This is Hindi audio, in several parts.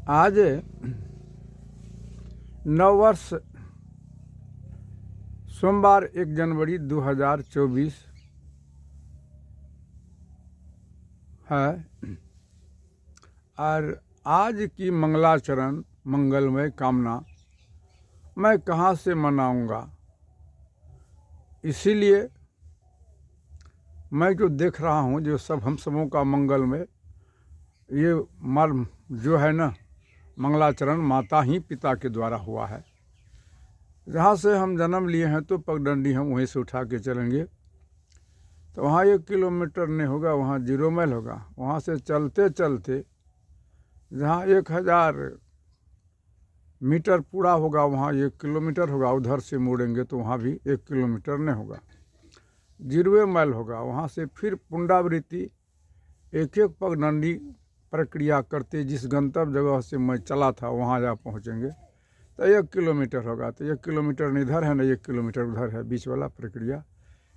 आज नववर्ष सोमवार 1 जनवरी 2024 है और आज की मंगलाचरण मंगलमय कामना मैं कहाँ से मनाऊंगा। इसीलिए मैं जो देख रहा हूँ जो सब हम सबों का मंगलमय ये मर्म जो है ना, मंगलाचरण माता ही पिता के द्वारा हुआ है। जहाँ से हम जन्म लिए हैं तो पगडंडी हम वहीं से उठा के चलेंगे तो वहाँ 1 किलोमीटर नहीं होगा, वहाँ 0 माइल होगा। वहाँ से चलते चलते जहाँ 1000 मीटर पूरा होगा वहाँ 1 किलोमीटर होगा। उधर से मुड़ेंगे तो वहाँ भी 1 किलोमीटर नहीं होगा, 0 माइल होगा। वहाँ से फिर पुनरावृत्ति एक एक पगडंडी प्रक्रिया करते जिस गंतव्य जगह से मैं चला था वहाँ जा पहुँचेंगे तो 1 किलोमीटर होगा। तो 1 किलोमीटर न इधर है न 1 किलोमीटर उधर है, बीच वाला प्रक्रिया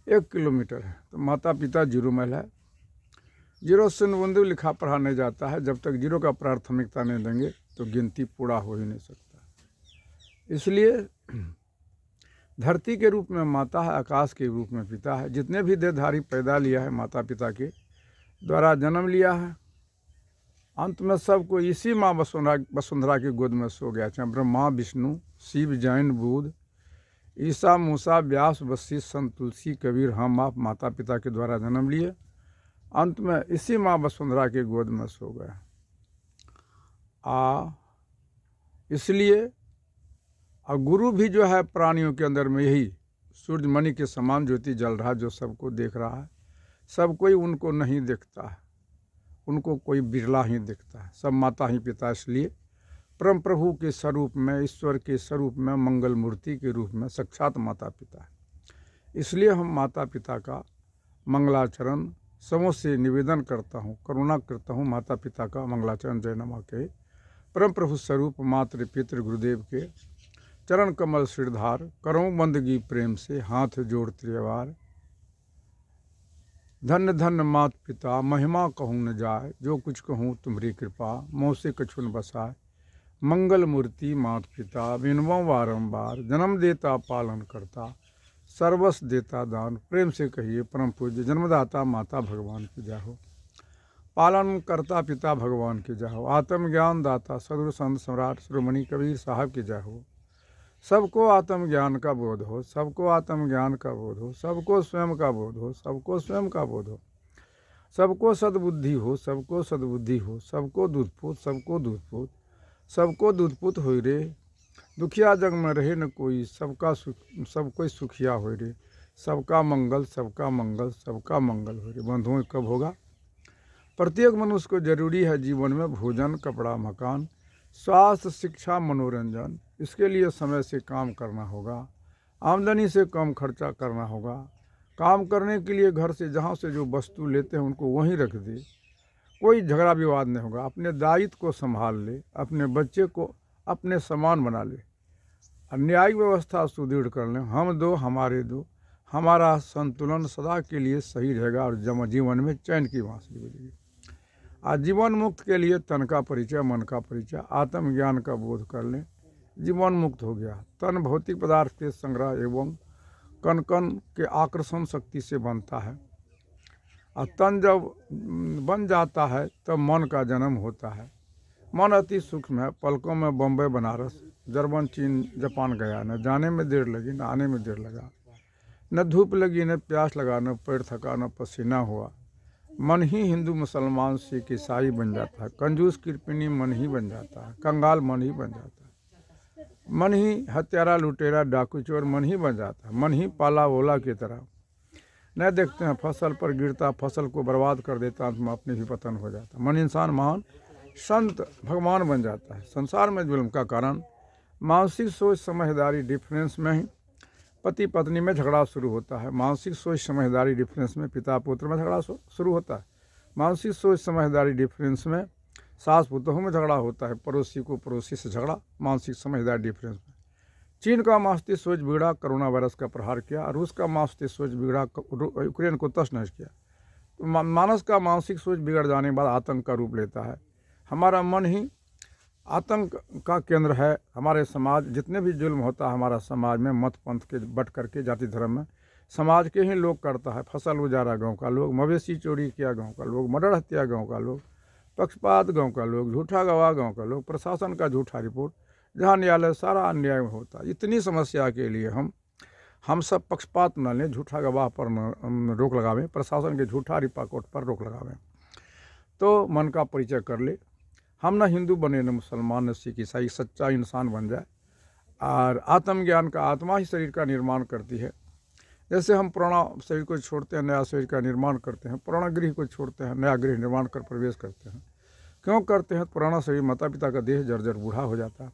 1 किलोमीटर है। तो माता पिता 0 माइल है। 0 से बिंदु लिखा पढ़ा नहीं जाता है। जब तक 0 का प्राथमिकता नहीं देंगे तो गिनती पूरा हो ही नहीं सकता। इसलिए धरती के रूप में माता है, आकाश के रूप में पिता है। जितने भी देहधारी पैदा लिया है माता पिता के द्वारा जन्म लिया है, अंत में सबको इसी माँ वसुंधरा की गोद में सो गया। चाहे ब्रह्मा विष्णु शिव जैन बुद्ध ईसा मूसा व्यास वशिष्ठ संत तुलसी कबीर हम आप माता पिता के द्वारा जन्म लिए, अंत में इसी माँ वसुंधरा के गोद में सो गए। इसलिए गुरु भी जो है प्राणियों के अंदर में यही सूर्यमणि के समान ज्योति जल रहा जो सबको देख रहा है। सब कोई उनको नहीं देखता है, उनको कोई बिरला ही दिखता है। सब माता ही पिता, इसलिए परम प्रभु के स्वरूप में, ईश्वर के स्वरूप में, मंगल मूर्ति के रूप में साक्षात माता पिता है। इसलिए हम माता पिता का मंगलाचरण समों से निवेदन करता हूँ, करुणा करता हूँ। माता पिता का मंगलाचरण जय नमा के परम प्रभु स्वरूप मातृ पितृ गुरुदेव के चरण कमल सिरधार करूँ बंदगी प्रेम से हाथ जोड़ त्रिवार। धन्य धन्य मात पिता महिमा कहूँ न जाए, जो कुछ कहूँ तुम्हारी कृपा मोह से कछुन बसाए। मंगल मूर्ति मात पिता विनवों बारंबार, जन्म देता पालन करता सर्वस्व देता दान। प्रेम से कहिए परम पूज्य जन्मदाता माता भगवान की जय हो। पालन करता पिता भगवान की जय हो। आत्मज्ञान दाता सदगुरु संत सम्राट शिरोमणि कबीर साहब की जय हो। सबको आत्मज्ञान का बोध हो, सबको आत्मज्ञान का बोध हो, सबको स्वयं का बोध हो, सबको स्वयं का बोध हो। सबको सद्बुद्धि हो, सबको सद्बुद्धि हो, सबको दूधपूत, सबको दूधपूत, सबको दूधपूत हो रे। दुखिया जग में रहे न कोई, सबका सब कोई सुखिया हो रे। सबका मंगल, सबका मंगल, सबका मंगल हो रे। बंधुओं कब होगा? प्रत्येक मनुष्य को जरूरी है जीवन में भोजन, कपड़ा, मकान, स्वास्थ्य, शिक्षा, मनोरंजन। इसके लिए समय से काम करना होगा, आमदनी से कम खर्चा करना होगा। काम करने के लिए घर से जहाँ से जो वस्तु लेते हैं उनको वहीं रख दे, कोई झगड़ा विवाद नहीं होगा। अपने दायित्व को संभाल ले, अपने बच्चे को अपने समान बना ले, न्यायिक व्यवस्था सुदृढ़ कर लें। हम दो हमारे दो, हमारा संतुलन सदा के लिए सही रहेगा और जीवन में चैन की बांसुरी बजेगी। आज जीवन मुक्त के लिए तन का परिचय, मन का परिचय, आत्मज्ञान का बोध कर लें। जीवन मुक्त हो गया। तन भौतिक पदार्थ के संग्रह एवं कण कण के आकर्षण शक्ति से बनता है और तन जब बन जाता है तब मन का जन्म होता है। मन अति सूक्ष्म है। पलकों में बम्बई, बनारस, जर्मन, चीन, जापान गया। न जाने में देर लगी न आने में देर लगा, न धूप लगी न प्यास लगा, न पैर थका न पसीना हुआ। मन ही हिंदू मुसलमान सिख ईसाई बन जाता है। कंजूस कृपणी मन ही बन जाता है। कंगाल मन ही बन जाता है। मन ही हत्यारा लुटेरा डाकू चोर मन ही बन जाता है। मन ही पाला ओला की तरह न देखते हैं फसल पर गिरता, फसल को बर्बाद कर देता, अंत में अपने भी पतन हो जाता है। मन इंसान महान संत भगवान बन जाता है। संसार में जुल्म का कारण मानसिक सोच समझदारी डिफरेंस में ही पति पत्नी में झगड़ा शुरू होता है। मानसिक सोच समझदारी डिफरेंस में पिता पुत्र में झगड़ा शुरू होता है। मानसिक सोच समझदारी डिफरेंस में सास पुतों में झगड़ा होता है। पड़ोसी को पड़ोसी से झगड़ा मानसिक समझदारी डिफरेंस में। चीन का मानसिक सोच बिगड़ा, कोरोना वायरस का प्रहार किया। रूस का मानसिक सोच बिगड़ा, यूक्रेन को तछ नछ किया। तो मानस का मानसिक सोच बिगड़ जाने के बाद आतंक का रूप लेता है। हमारा मन ही आतंक का केंद्र है हमारे समाज। जितने भी जुल्म होता है हमारा समाज में, मत पंथ के बट करके, जाति धर्म में, समाज के ही लोग करता है। फसल उजारा गांव का लोग, मवेशी चोरी किया गांव का लोग, मर्डर हत्या गांव का लोग, पक्षपात गांव का लोग, झूठा गवाह गांव का लोग, प्रशासन का झूठा रिपोर्ट, जहाँ न्यायालय सारा अन्याय में होता है। इतनी समस्या के लिए हम सब पक्षपात न लें, झूठा गवाह पर न रोक लगावें, प्रशासन के झूठा रिपोर्ट पर रोक लगावें, तो मन का परिचय कर ले। हम न हिंदू बने, न मुसलमान, न सिख, ईसाई, सच्चा इंसान बन जाए। और आत्मज्ञान का आत्मा ही शरीर का निर्माण करती है। जैसे हम पुराना शरीर को छोड़ते हैं, नया शरीर का निर्माण करते हैं, पुराना गृह को छोड़ते हैं, नया गृह निर्माण कर प्रवेश करते हैं। क्यों करते हैं? पुराना शरीर माता पिता का देह जर्जर बूढ़ा हो जाता है,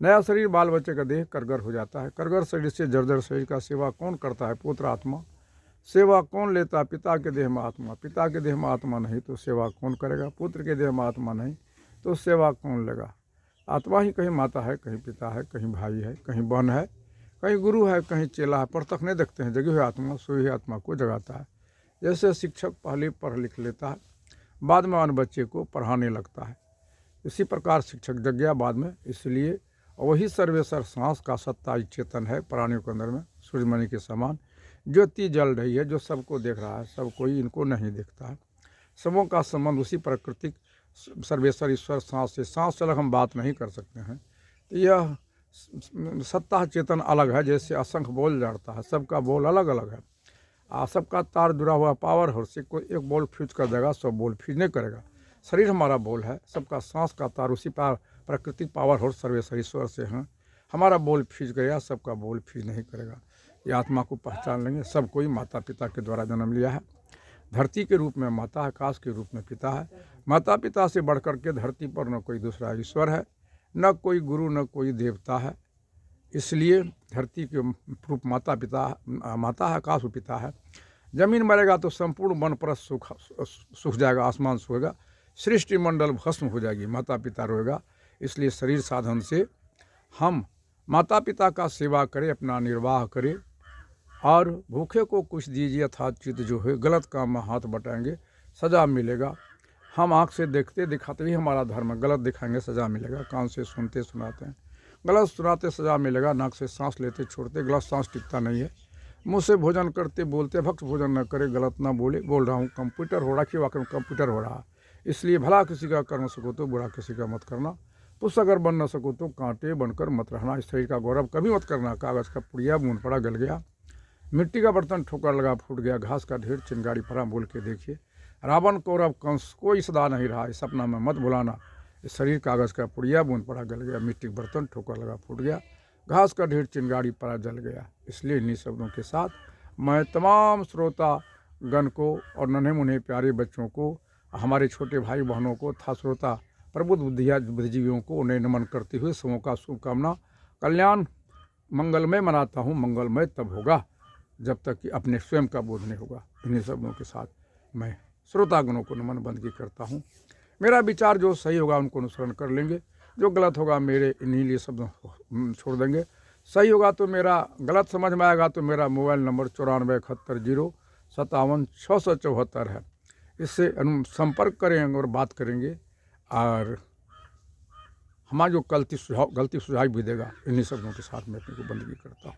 नया शरीर बाल बच्चे का देह करगर हो जाता है। करगर शरीर से जर्जर शरीर का सेवा कौन करता है? पुत्र आत्मा। सेवा कौन लेता है? पिता के देह में आत्मा। पिता के देह में आत्मा नहीं तो सेवा कौन करेगा? पुत्र के देह में आत्मा नहीं तो सेवा कौन लेगा? आत्मा ही कहीं माता है, कहीं पिता है, कहीं भाई है, कहीं बहन है, कहीं गुरु है, कहीं चेला है। परतक नहीं देखते हैं, जगी हुई आत्मा सोई आत्मा को जगाता है। जैसे शिक्षक पहले पढ़ लिख लेता है, बाद में अन्य बच्चे को पढ़ाने लगता है, इसी प्रकार शिक्षक जग गया बाद में। इसलिए वही सर्वेसर सांस का सत्ता चेतन है प्राणियों के अंदर में, सूर्यमणि के समान ज्योति जल रही है, जो सबको देख रहा है, सब कोई इनको नहीं देखता है। सबों का संबंध उसी प्राकृतिक सर्वेश्वर ईश्वर सांस से। सांस से अलग हम बात नहीं कर सकते हैं। तो यह सत्ता चेतन अलग है। जैसे असंख्य बोल जाता है, सबका बोल अलग अलग है। सबका तार जुड़ा हुआ पावर हाउस से कोई एक बोल फ्यूज कर देगा, 100 बोल फ्यूज नहीं करेगा। शरीर हमारा बोल है, सबका सांस का तार उसी प्राकृतिक पावर हाउस सर्वेश्वर ईश्वर से हैं। हमारा बोल फ्यूज करेगा, सबका बोल फ्यूज नहीं करेगा। ये आत्मा को पहचान लेंगे। सब कोई माता पिता के द्वारा जन्म लिया है। धरती के रूप में माता है, आकाश के रूप में पिता है। माता पिता से बढ़कर के धरती पर न कोई दूसरा ईश्वर है, न कोई गुरु, न कोई देवता है। इसलिए धरती के रूप माता है, आकाश पिता है। जमीन मरेगा तो संपूर्ण वन परत सूख जाएगा, आसमान सोएगा, सृष्टि मंडल भस्म हो जाएगी, माता पिता रोएगा। इसलिए शरीर साधन से हम माता पिता का सेवा करें, अपना निर्वाह करें, और भूखे को कुछ दीजिए अर्थात चित जो है। गलत काम में हाथ बटाएंगे सज़ा मिलेगा। हम आँख से देखते दिखाते ही हमारा धर्म है, गलत दिखाएंगे सज़ा मिलेगा। कान से सुनते सुनाते हैं, गलत सुनाते सज़ा मिलेगा। नाक से सांस लेते छोड़ते, गलत सांस टिकता नहीं है। मुँह से भोजन करते बोलते भक्त भोजन न करे, गलत ना बोले। बोल रहा हूँ कंप्यूटर हो रहा कि वाकई कंप्यूटर हो रहा है। इसलिए भला किसी का कर न सको तो बुरा किसी का मत करना। पुष्प अगर बन न सको तो कांटे बनकर मत रहना। इस शरीर का गौरव कभी मत करना। कागज़ का पुड़िया बूंद पड़ा गल गया, मिट्टी का बर्तन ठोकर लगा फूट गया, घास का ढेर चिंगारी फरा बोल के देखिए। रावण कौरव कंस कोई सदा नहीं रहा, इस सपना में मत भुलाना। इस शरीर कागज़ का पुड़िया बूंद पड़ा गल गया, मिट्टी का बर्तन ठोकर लगा फूट गया, घास का ढेर चिंगारी पड़ा जल गया। इसलिए इन्हीं शब्दों के साथ मैं तमाम श्रोता गण को और नन्हे मुन्हे प्यारे बच्चों को, हमारे छोटे भाई बहनों को तथा श्रोता प्रबुद्ध बुद्धिजीवियों को उन्हें नमन करते हुए सबों का शुभकामना कल्याण मंगलमय मनाता हूँ। मंगलमय तब होगा जब तक कि अपने स्वयं का बोध नहीं होगा। इन्हीं शब्दों के साथ मैं श्रोतागणों को नमन बंदगी करता हूँ। मेरा विचार जो सही होगा उनको अनुसरण कर लेंगे, जो गलत होगा मेरे इन्हीं लिए शब्द छोड़ देंगे। सही होगा तो मेरा, गलत समझ में आएगा तो मेरा मोबाइल नंबर 9471075674 है। इससे संपर्क करेंगे और बात करेंगे, और हमारा जो गलती सुझाव भी देगा। इन्हीं शब्दों के साथ मैं अपनी को बंदगी करता हूँ।